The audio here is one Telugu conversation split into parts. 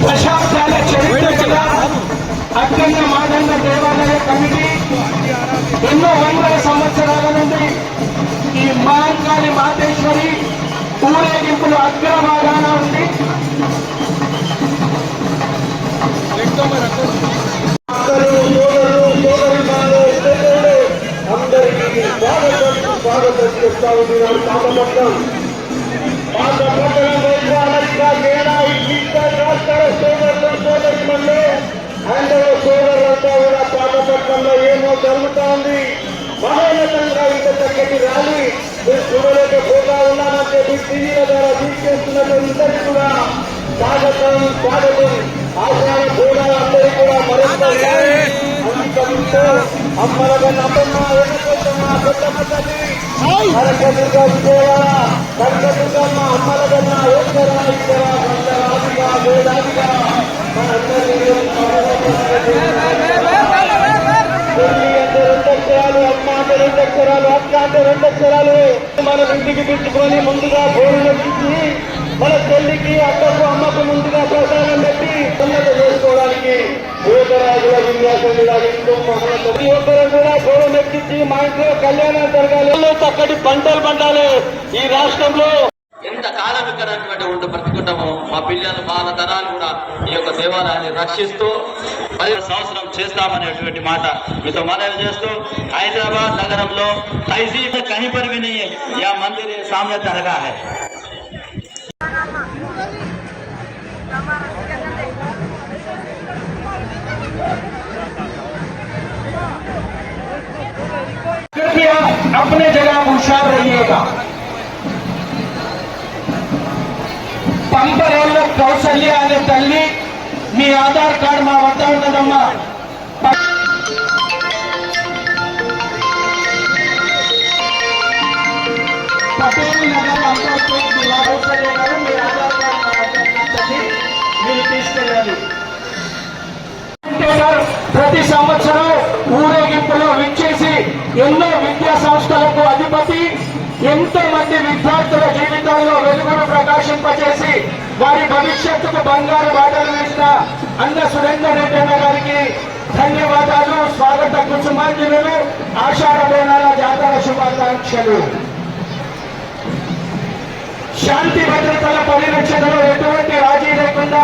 దశాబ్దాల చరిత్ర గల అఖండ మాదండ దేవాలయ కమిటీ ఎన్నో వందల సంవత్సరాల నుండి ఈ మహంకాళి మాతేశ్వరి ఊరేగింపులు అగ్రభాగాన ఉంది. అందరికీ స్వాగతం చేస్తా ఉన్నారు. సోదరులంతా కూడా పాతపట్నంలో ఏమో జరుగుతా ఉంది. మహోన్నతంగా ఇంత చక్కటి ర్యాలీ మీరు చూడలేకపోతా ఉన్నామని చెప్పి టీవీల ద్వారా తీసుకెళ్తున్నటువంటి కూడా స్వాగతం స్వాగతం. ఆచార గోడాలు అందరూ కూడా మరింత అమ్మలగన్న అమ్మమ్మ వెనకొద్దమ్మ పెద్దమ్మ తల్లి కనకదుర్గ విజయవాడ కనకదుర్గమ్మ అమ్మలగన్న ఈశ్వర ఈశ్వర రాధిగా వేదాధిగా రెండక్షరాలు అమ్మ అంటే రెండక్షరాలు అక్క అంటే రెండక్షరాలు మనం ఇంటికి పెట్టుకొని ముందుగా బోరులు ఎక్కించి మన చెల్లికి అక్కకు అమ్మకు ముందుగా ప్రసాదం పెట్టి ఉన్నత చేసుకోవడానికి యువతరాజుల విన్యాసం ప్రతి ఒక్కరు కూడా గౌరవం ఎక్కించి మా ఇంట్లో కళ్యాణం జరగాలి. చక్కటి పంటలు పండాలి. ఈ రాష్ట్రంలో ఎంత కాలమికరటువంటి ఉంటూ బ్రతుకుంటామో మా పిల్లలు వాళ్ళ తరాలు కూడా ఈ యొక్క దేవాలయాన్ని రక్షిస్తూ 10 సంవత్సరం చేస్తామనేటువంటి మాట మీతో మనవి చేస్తూ హైదరాబాద్ నగరంలో తహసీల్ కहीं पर भी नहीं है यह मंदिर सामने दरगाह है. कृपया अपने जगह होशियार रहिएगा. పంపరోళ్ళ కౌశల్య అనే తల్లి మీ ఆధార్ కార్డు మా వద్ద ఉన్నదమ్మా. పటేల్ నగర్ అంబేద్కర్ జిల్లా కౌశల్య గారు మీ ఆధార్ కార్డు మా వద్ద ఉన్నది, మీరు తీసుకెళ్ళాలి. ప్రతి సంవత్సరం ఊరేగింపులో విచ్చేసి ఎన్నో విద్యా సంస్థలకు అధిపతి, ఎంతో మంది విద్యార్థుల జీవితాల్లో వెలుగును ప్రకాశింపచేసి వారి భవిష్యత్తుకు బంగారు బాటలు వేసిన అన్న సురేందర్ రెడ్డి అన్న గారికి ధన్యవాదాలు. స్వాగత కుసుమాంజలు, ఆషాఢ బోనాల జాతర శుభాకాంక్షలు. శాంతి భద్రతల పరిరక్షణలో ఎటువంటి రాజీ లేకుండా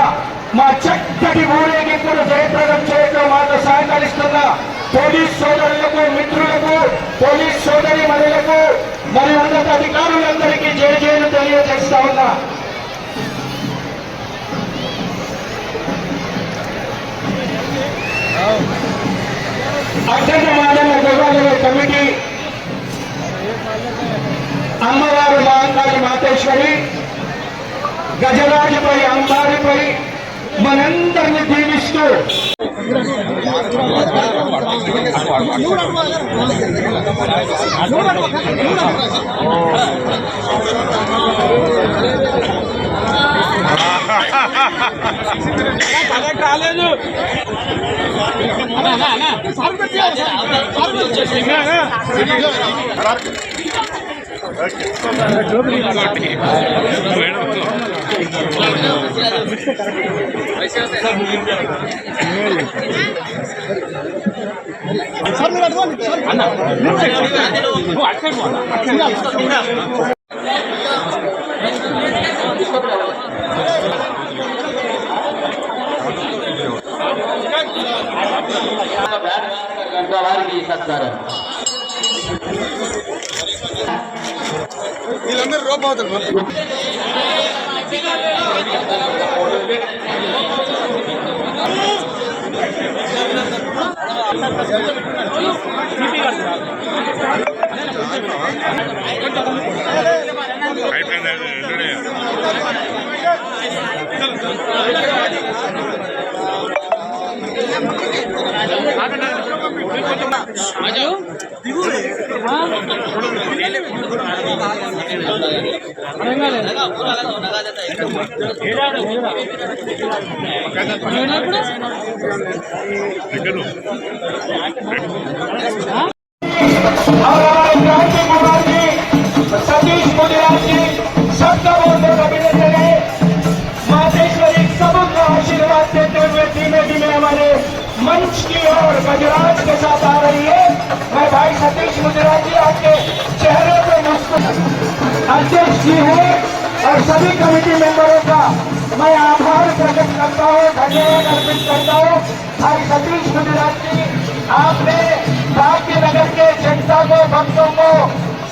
మా చక్కటి ఊరేగింపును జయప్రదం చేయడం మాతో సహకరిస్తున్న పోలీస్ సోదరులకు, మిత్రులకు, పోలీస్ సోదరి మనులకు మరియు ఉన్నత అధికారులందరికీ జయజయలు తెలియజేస్తా ఉన్నా. అఖండ మాదండ దేవాలయ కమిటీ అమ్మవారు మహంకాళి మాతేశ్వరి గజరాజుపై అంబారిపై మనందరినీ దీవిస్తూ రాలేదు వారికి సత్కారం. వీళ్ళందరూ రోప్ అవుతారు. सतीश मुनियाल जी सबका बहुत बहुत अभिनंदन है. मातेश्वरी सबको आशीर्वाद हमारे मंच की ओर गजराज के साथ आ रही है। मैं भाई सतीश मुजराज जी आपके चेहरे पे मुस्कुराहट अध्यक्ष जी हैं और सभी कमेटी मेंबरों का मैं आभार प्रकट करता हूँ, धन्यवाद अर्पित करता हूँ। भाई सतीश मुजराज जी, आपने भाग्यनगर के जनता को, भक्तों को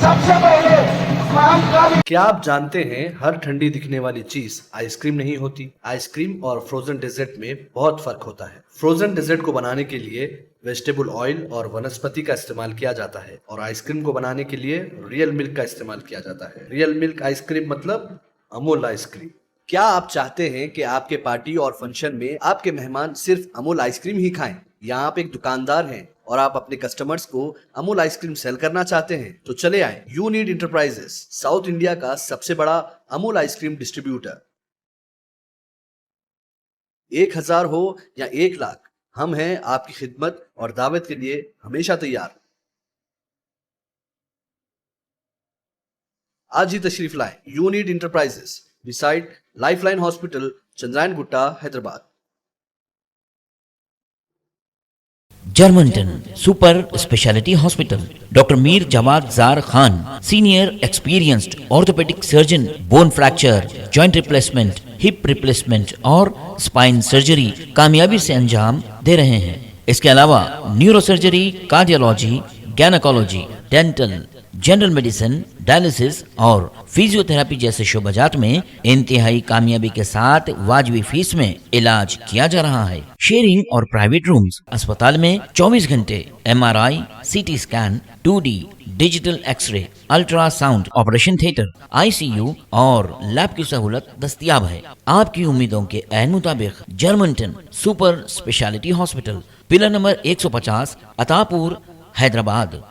सबसे पहले महाकाली। क्या आप जानते हैं हर ठंडी दिखने वाली चीज आइसक्रीम नहीं होती। आइसक्रीम और फ्रोजन डेजर्ट में बहुत फर्क होता है। फ्रोजन डेजर्ट को बनाने के लिए वेजिटेबल ऑयल और वनस्पति का इस्तेमाल किया जाता है और आइसक्रीम को बनाने के लिए रियल मिल्क का इस्तेमाल किया जाता है। रियल मिल्क आइसक्रीम मतलब अमूल आइसक्रीम। क्या आप चाहते हैं कि आपके पार्टी और फंक्शन में आपके मेहमान सिर्फ अमूल आइसक्रीम ही खाएं? या आप एक दुकानदार हैं और आप अपने कस्टमर्स को अमूल आइसक्रीम सेल करना चाहते हैं तो चले आए यूनिट इंटरप्राइजेस, साउथ इंडिया का सबसे बड़ा अमूल आइसक्रीम डिस्ट्रीब्यूटर। 1000 हो या 1 लाख, हम हैं आपकी खिदमत और दावत के लिए हमेशा तैयार। आज ही तशरीफ लाएं unit enterprises, beside lifeline hospital, Chandrayangutta, Hyderabad. जर्मनटन super speciality hospital, doctor Mir Jawad Jar Khan, senior experienced orthopaedic surgeon, bone fracture, joint replacement, hip replacement और स्पाइन सर्जरी कामयाबी से अंजाम दे रहे हैं। इसके अलावा neuro surgery, cardiology, gynaecology, dental, general medicine, dialysis और फिजियोथेरेपी जैसे शोबाजात में इंतहाई कामयाबी के साथ वाजबी फीस में इलाज किया जा रहा है। शेयरिंग और प्राइवेट रूम्स, अस्पताल में 24 घंटे MRI, CT scan, 2D digital X-ray, ultrasound, operation theatre, ICU और लैब की सहूलत दस्तयाब है। आपकी उम्मीदों के ऐन मुताबिक Germanten super speciality hospital, pillar number 150, Attapur, Hyderabad.